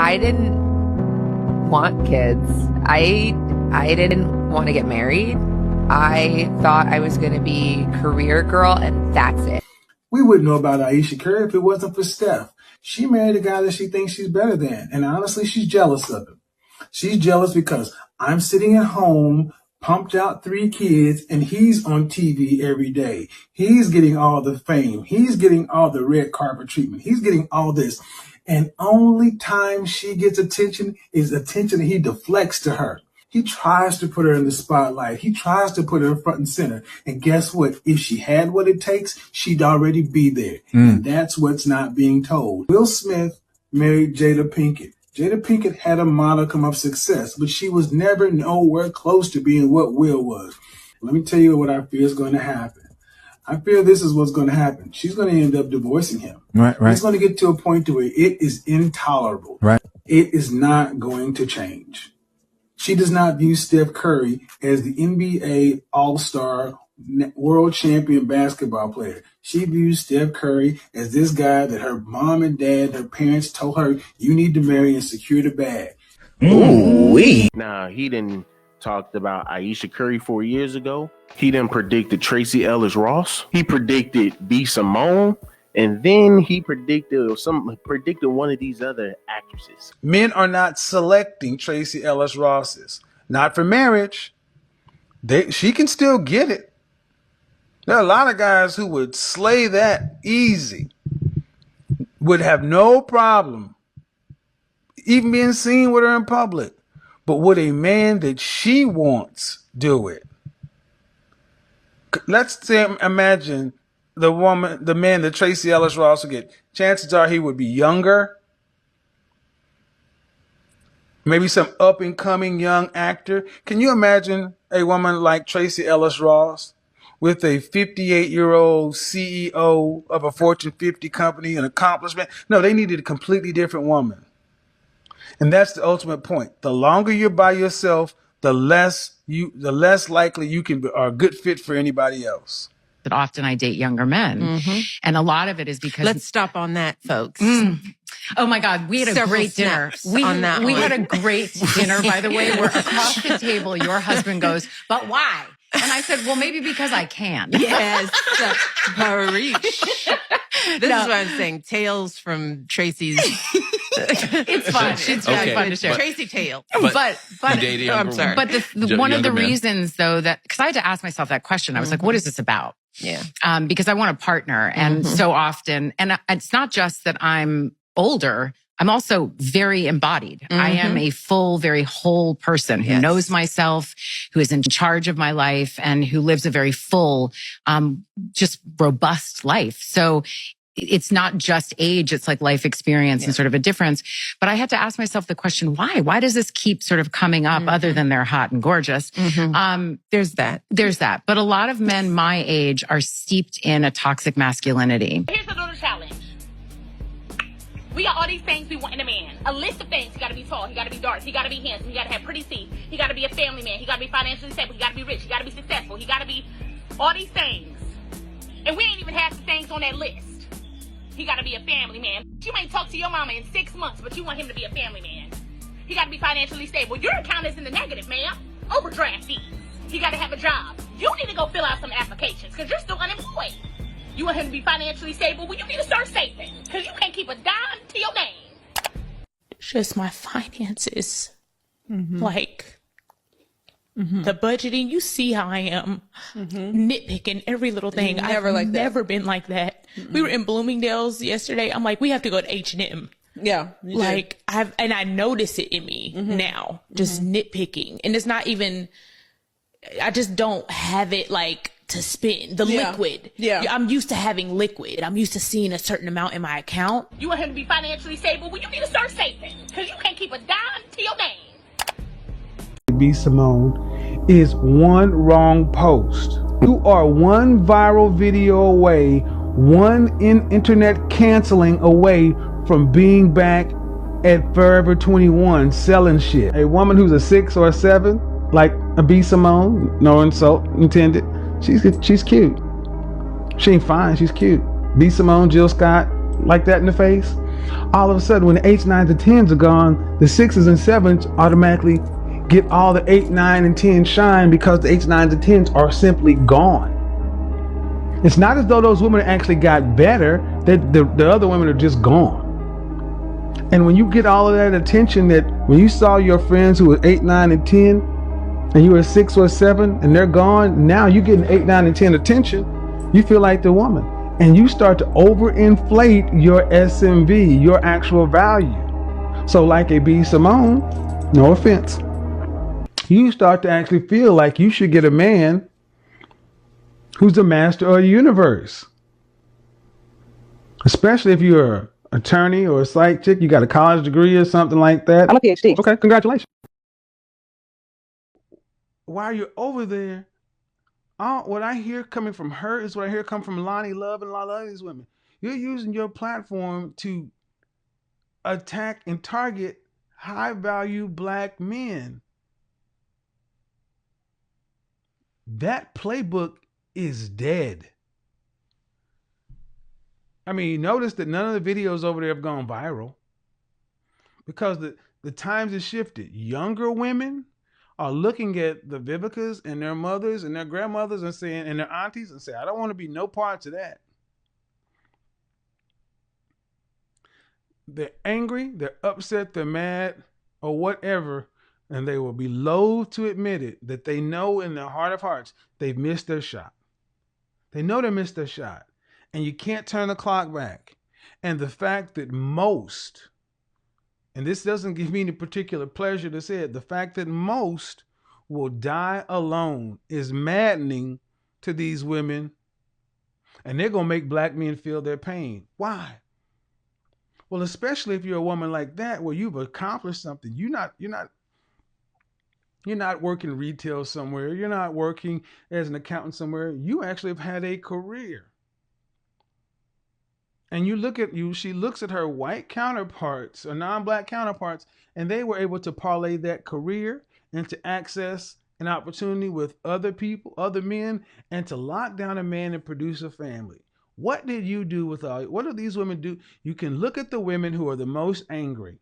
I didn't want kids. I didn't want to get married. I thought I was going to be career girl, and that's it. We wouldn't know about Ayesha Curry if it wasn't for Steph. She married a guy that she thinks she's better than, and honestly, she's jealous of him. She's jealous because I'm sitting at home, pumped out 3 kids, and he's on TV every day. He's getting all the fame. He's getting all the red carpet treatment. He's getting all this. And only time she gets attention is attention that he deflects to her. He tries to put her in the spotlight. He tries to put her front and center. And guess what? If she had what it takes, she'd already be there. And that's what's not being told. Will Smith married Jada Pinkett. Jada Pinkett had a modicum of success, but she was never nowhere close to being what Will was. Let me tell you what I fear is going to happen. I fear this is what's going to happen. She's going to end up divorcing him. Right. It's going to get to a point to where it is intolerable. Right. It is not going to change. She does not view Steph Curry as the NBA All-Star world champion basketball player. She views Steph Curry as this guy that her mom and dad, her parents told her, you need to marry and secure the bag. Ooh-wee. Now, he didn't talked about Ayesha Curry 4 years ago. He done predicted Tracy Ellis Ross. He predicted B. Simone. And then he predicted one of these other actresses. Men are not selecting Tracy Ellis Ross's. Not for marriage. She can still get it. There are a lot of guys who would slay that easy. Would have no problem even being seen with her in public. But would a man that she wants do it? Let's say, imagine the man that Tracy Ellis Ross would get. Chances are he would be younger. Maybe some up and coming young actor. Can you imagine a woman like Tracy Ellis Ross with a 58-year-old CEO of a Fortune 50 company, an accomplishment? No, they needed a completely different woman. And that's the ultimate point. The longer you're by yourself, the less likely you are a good fit for anybody else. That often I date younger men. And a lot of it is because... Let's stop on that, folks. Oh my God, we had a great dinner. We had a great dinner, by the way, where across the table, your husband goes, but why? And I said, well, maybe because I can. Yes, Harish. This is what I'm saying. Tales from Tracy's... It's fun. It's really fun to share. Tracy tale. But I'm sorry. But one of the reasons, though, that because I had to ask myself that question, I was like, what is this about? Yeah. Because I want a partner. And so often, and it's not just that I'm older, I'm also very embodied. I am a full, very whole person who knows myself, who is in charge of my life, and who lives a very full, just robust life. So it's not just age, it's like life experience and sort of a difference. But I had to ask myself the question, why? Why does this keep sort of coming up other than they're hot and gorgeous? There's that. But a lot of men my age are steeped in a toxic masculinity. Here's a little challenge. We got all these things we want in a man. A list of things. He got to be tall. He got to be dark. He got to be handsome. He got to have pretty teeth. He got to be a family man. He got to be financially stable. He got to be rich. He got to be successful. He got to be all these things. And we ain't even half the things on that list. He got to be a family man. You may talk to your mama in 6 months, but you want him to be a family man. He got to be financially stable. Your account is in the negative, ma'am. Overdraft fees. He got to have a job. You need to go fill out some applications because you're still unemployed. You want him to be financially stable? Well, you need to start saving because you can't keep a dime to your name. Just my finances. Like the budgeting. You see how I am nitpicking every little thing. I've never been like that. We were in Bloomingdale's yesterday. I'm like, we have to go to H&M. Yeah. Like I notice it in me now, just nitpicking. And it's not even, I just don't have it like to spend the liquid. I'm used to having liquid. I'm used to seeing a certain amount in my account. You want him to be financially stable? Well, you need to start saving because you can't keep a dime to your name. B. Simone is one wrong post. You are one viral video away, one internet canceling away from being back at Forever 21 selling shit. A woman who's a 6 or a 7, like a B. Simone, no insult intended, she's cute. She ain't fine, she's cute. B. Simone, Jill Scott, like that in the face. All of a sudden, when the 8s, 9s, and 10s are gone, the 6s and 7s automatically get all the 8, 9, and 10 shine because the 8s, 9s, and 10s are simply gone. It's not as though those women actually got better, that the other women are just gone. And when you get all of that attention, that when you saw your friends who were 8, 9, and 10, and you were 6 or 7, and they're gone, now you're getting 8, 9, and 10 attention, you feel like the woman. And you start to overinflate your SMV, your actual value. So like a B. Simone, no offense, you start to actually feel like you should get a man who's the master of the universe. Especially if you're an attorney or a psych chick, you got a college degree or something like that. I'm a PhD. Okay, congratulations. While you're over there, what I hear coming from her is what I hear come from Lonnie Love and a lot of these women. You're using your platform to attack and target high-value black men. That playbook is dead. I mean, notice that none of the videos over there have gone viral because the times have shifted. Younger women are looking at the Vivicas and their mothers and their grandmothers and saying, and their aunties, and say, I don't want to be no parts of that. They're angry, they're upset, they're mad, or whatever, and they will be loath to admit it, that they know in their heart of hearts they've missed their shot. They know they missed their shot, and you can't turn the clock back. And the fact that most, and this doesn't give me any particular pleasure to say it, the fact that most will die alone is maddening to these women, and they're going to make black men feel their pain. Why? Well, especially if you're a woman like that, where you've accomplished something. You're not working retail somewhere. You're not working as an accountant somewhere. You actually have had a career. And you look at she looks at her white counterparts or non-black counterparts, and they were able to parlay that career into access an opportunity with other people, other men, and to lock down a man and produce a family. What did you do with what do these women do? You can look at the women who are the most angry,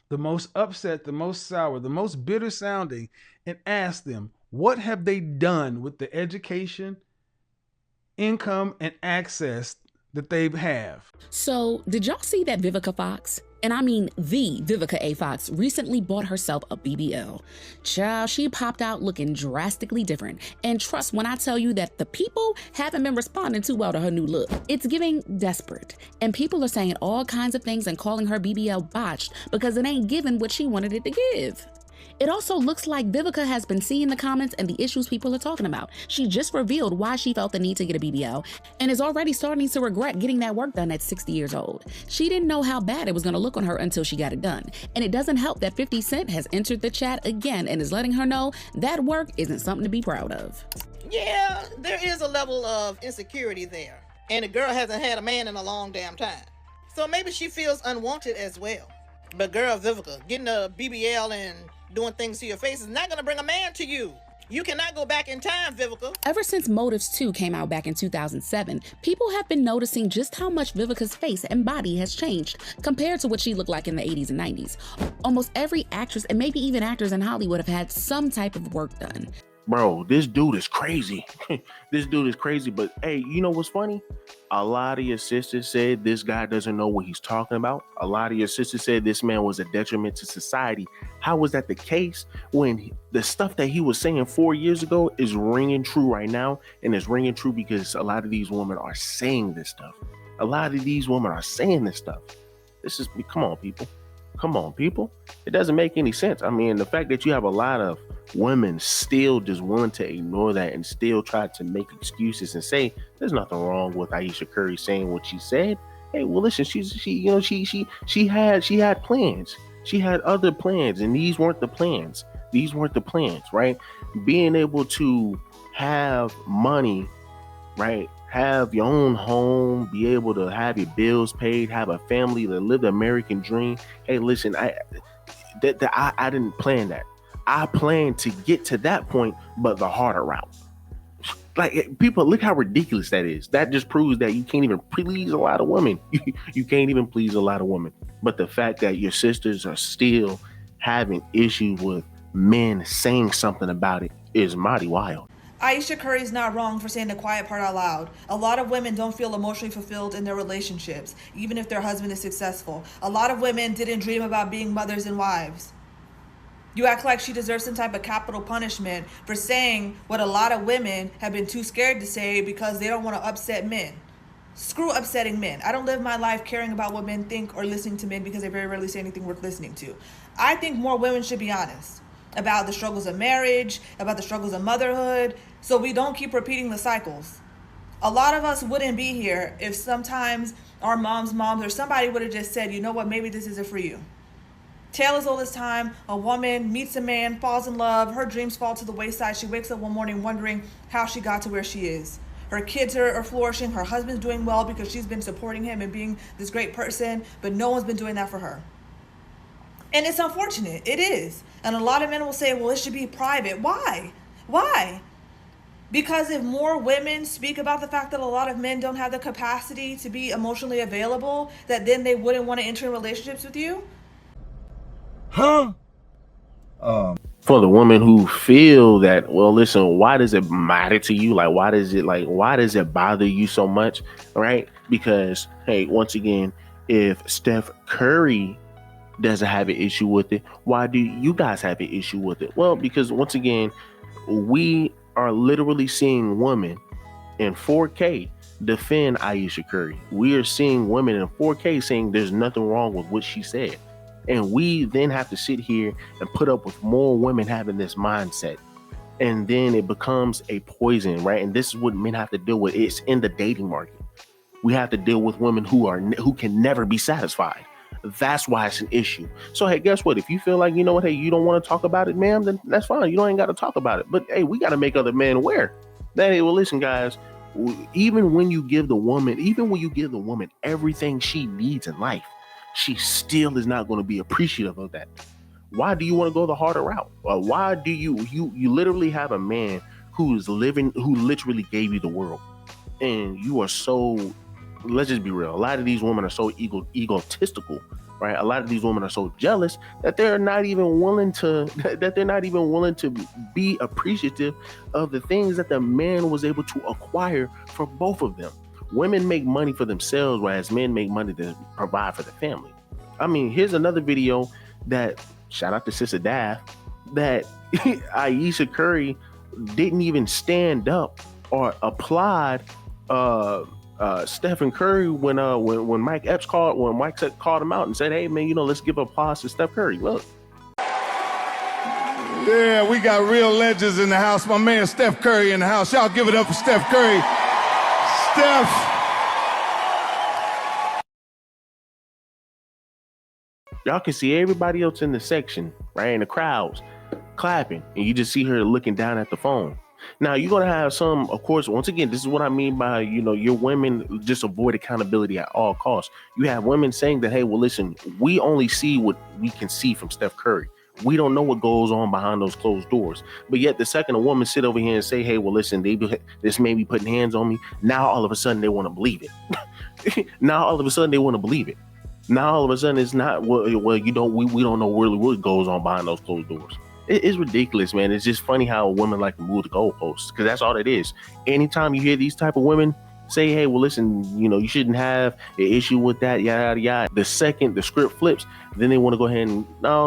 the most upset, the most sour, the most bitter sounding, and ask them, what have they done with the education, income, and access that they have? So, did y'all see that Vivica Fox, and I mean the Vivica A. Fox, recently bought herself a BBL? Child, she popped out looking drastically different. And trust when I tell you that the people haven't been responding too well to her new look. It's giving desperate. And people are saying all kinds of things and calling her BBL botched because it ain't giving what she wanted it to give. It also looks like Vivica has been seeing the comments and the issues people are talking about. She just revealed why she felt the need to get a BBL and is already starting to regret getting that work done at 60 years old. She didn't know how bad it was going to look on her until she got it done. And it doesn't help that 50 Cent has entered the chat again and is letting her know that work isn't something to be proud of. Yeah, there is a level of insecurity there. And the girl hasn't had a man in a long damn time. So maybe she feels unwanted as well. But girl, Vivica, getting a BBL and doing things to your face is not going to bring a man to you. You cannot go back in time, Vivica. Ever since Motives 2 came out back in 2007, people have been noticing just how much Vivica's face and body has changed compared to what she looked like in the 80s and 90s. Almost every actress and maybe even actors in Hollywood have had some type of work done. Bro, this dude is crazy. This dude is crazy. But hey, you know what's funny? A lot of your sisters said this guy doesn't know what he's talking about. A lot of your sisters said this man was a detriment to society. How was that the case when the stuff that he was saying 4 years ago is ringing true right now? And it's ringing true because a lot of these women are saying this stuff. A lot of these women are saying this stuff. This is, come on, people. Come on, people. It doesn't make any sense. I mean, the fact that you have a lot of women still just willing to ignore that and still try to make excuses and say there's nothing wrong with Ayesha Curry saying what she said. Hey, well, listen, she had plans. She had other plans, and these weren't the plans. These weren't the plans, right? Being able to have money, right? Have your own home, be able to have your bills paid, have a family, to live the American dream. Hey, listen, I didn't plan that. I planned to get to that point, but the harder route. Like, people, look how ridiculous that is. That just proves that you can't even please a lot of women. You can't even please a lot of women. But the fact that your sisters are still having issues with men saying something about it is mighty wild. Ayesha Curry is not wrong for saying the quiet part out loud. A lot of women don't feel emotionally fulfilled in their relationships, even if their husband is successful. A lot of women didn't dream about being mothers and wives. You act like she deserves some type of capital punishment for saying what a lot of women have been too scared to say because they don't want to upset men. Screw upsetting men. I don't live my life caring about what men think or listening to men because they very rarely say anything worth listening to. I think more women should be honest about the struggles of marriage, about the struggles of motherhood, so we don't keep repeating the cycles. A lot of us wouldn't be here if sometimes our moms or somebody would have just said, you know what, maybe this isn't for you. Tale as old as time, a woman meets a man, falls in love, her dreams fall to the wayside. She wakes up one morning wondering how she got to where she is. Her kids are flourishing, her husband's doing well because she's been supporting him and being this great person, but no one's been doing that for her. And it's unfortunate, it is. And a lot of men will say, well, it should be private. Why? Why? Because if more women speak about the fact that a lot of men don't have the capacity to be emotionally available, that then they wouldn't want to enter in relationships with you. For the women who feel that, well, listen, why does it matter to you? Why does it bother you so much? Right? Because, hey, once again, if Steph Curry doesn't have an issue with it, why do you guys have an issue with it? Well, because once again, we are literally seeing women in 4K defend Ayesha Curry. We are seeing women in 4K saying there's nothing wrong with what she said. And we then have to sit here and put up with more women having this mindset. And then it becomes a poison, right? And this is what men have to deal with. It's in the dating market. We have to deal with women who can never be satisfied. That's why it's an issue. So, hey, guess what? If you feel like, you know what, hey, you don't want to talk about it, ma'am, then that's fine. You don't ain't got to talk about it. But, hey, we got to make other men aware that, hey, well, listen, guys, even when you give the woman everything she needs in life, she still is not going to be appreciative of that. Why do you want to go the harder route? Why do you literally have a man who literally gave you the world, and you are so, let's just be real, a lot of these women are so egotistical, right? A lot of these women are so jealous that they're not even willing to be appreciative of the things that the man was able to acquire for both of them. Women make money for themselves, whereas men make money to provide for the family. I mean, here's another video that, shout out to Sister Daff, that Ayesha Curry didn't even stand up or applaud Stephen Curry when Mike Epps called him out and said, hey man, let's give applause to Steph Curry. Look. Yeah, we got real legends in the house. My man Steph Curry in the house. Y'all give it up for Steph Curry. Steph. Y'all can see everybody else in the section, right, in the crowds, clapping, and you just see her looking down at the phone. Now, you're going to have some, of course, once again, this is what I mean by, your women just avoid accountability at all costs. You have women saying that, hey, well, listen, we only see what we can see from Steph Curry. We don't know what goes on behind those closed doors. But yet the second a woman sit over here and say, hey, well, listen, this may be putting hands on me. Now, all of a sudden, they want to believe it. Now, all of a sudden, it's not, well, we don't know really what goes on behind those closed doors. It's ridiculous, man. It's just funny how women like to move the goalposts, because that's all it is. Anytime you hear these type of women say, hey, well, listen, you shouldn't have an issue with that, yada, yada. The second the script flips, then they want to go ahead and, no,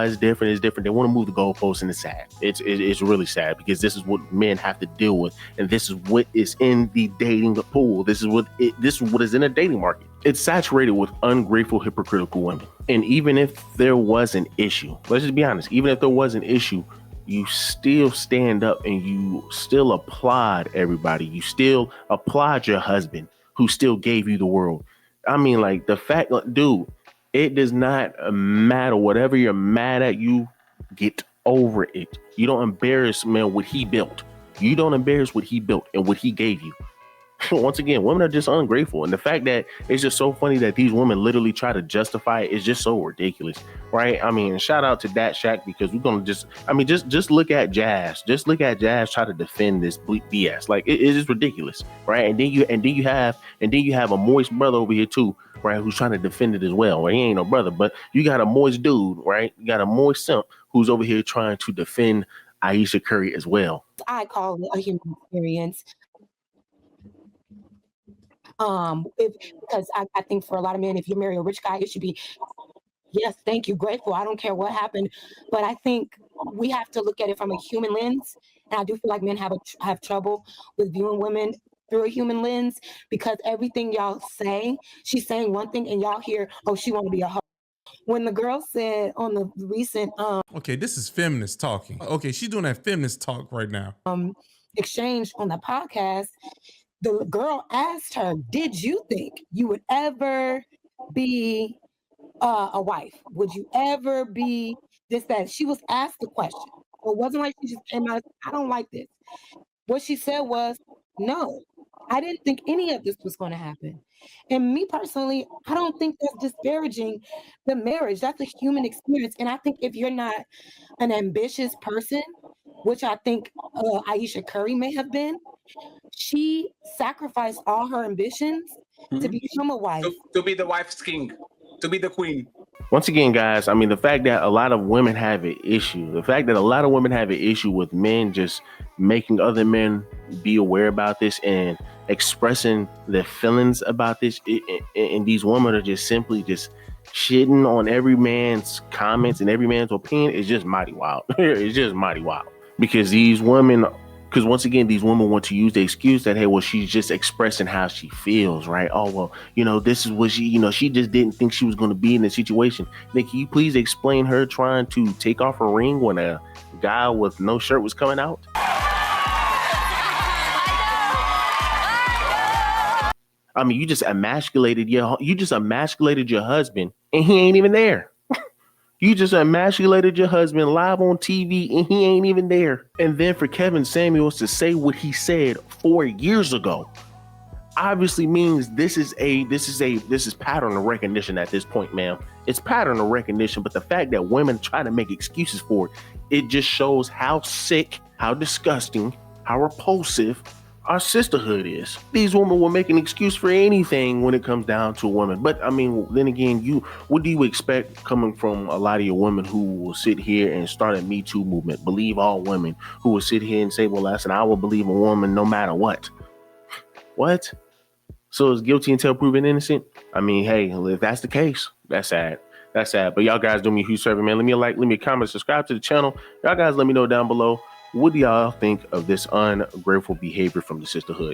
it's different. They want to move the goalposts, and it's sad. It's really sad, because this is what men have to deal with, and this is what is in the dating pool. This is what is in a dating market. It's saturated with ungrateful, hypocritical women. And even if there was an issue, let's just be honest, even if there was an issue, you still stand up and you still applaud everybody. You still applaud your husband who still gave you the world. I mean, like, the fact, dude, it does not matter. Whatever you're mad at, you get over it. You don't embarrass, man, what he built. You don't embarrass what he built and what he gave you. Once again, women are just ungrateful. And the fact that it's just so funny that these women literally try to justify it is just so ridiculous, right? I mean, shout out to Dat Shack, because we're going to just look at Jazz. Just look at Jazz try to defend this BS. Like, it is ridiculous, right? And then you have a moist brother over here too, right, who's trying to defend it as well. Right? He ain't no brother, but you got a moist dude, right? You got a moist simp who's over here trying to defend Ayesha Curry as well. I call it a human experience. Because I think for a lot of men, if you marry a rich guy, it should be, yes, thank you, grateful. I don't care what happened. But I think we have to look at it from a human lens. And I do feel like men have trouble with viewing women through a human lens, because everything y'all say, she's saying one thing and y'all hear, oh, she want to be a hoe. When the girl said on the recent okay, this is feminist talking. Okay, she's doing that feminist talk right now. Exchange on the podcast, the girl asked her, did you think you would ever be a wife? Would you ever be this, that? She was asked the question. It wasn't like she just came out, I don't like this. What she said was, no, I didn't think any of this was going to happen. And me personally, I don't think that's disparaging the marriage. That's a human experience. And I think if you're not an ambitious person, which I think Ayesha Curry may have been, she sacrificed all her ambitions to become a wife. To be the wife's king, to be the queen. Once again, guys, I mean, the fact that a lot of women have an issue, with men just making other men be aware about this and expressing their feelings about this, and these women are just simply just shitting on every man's comments and every man's opinion, is just mighty wild. It's just mighty wild, because once again, these women want to use the excuse that, hey, well, she's just expressing how she feels, right? Oh, well, this is what she just didn't think she was going to be in this situation. Then can you please explain her trying to take off her ring when a guy with no shirt was coming out? I mean, you just emasculated your husband and he ain't even there. You just emasculated your husband live on TV and he ain't even there. And then for Kevin Samuels to say what he said 4 years ago obviously means this is pattern of recognition at this point, ma'am. It's pattern of recognition. But the fact that women try to make excuses for it just shows how sick, how disgusting, how repulsive our sisterhood is. These women will make an excuse for anything when it comes down to a woman. But I mean, then again, what do you expect coming from a lot of your women who will sit here and start a Me Too movement, believe all women, who will sit here and say, well, listen, I will believe a woman no matter what. What? So is guilty until proven innocent? I mean, hey, if that's the case, that's sad. That's sad. But y'all guys do me a huge service, man. Leave me a like, leave me a comment, subscribe to the channel. Y'all guys let me know down below, what do y'all think of this ungrateful behavior from the sisterhood?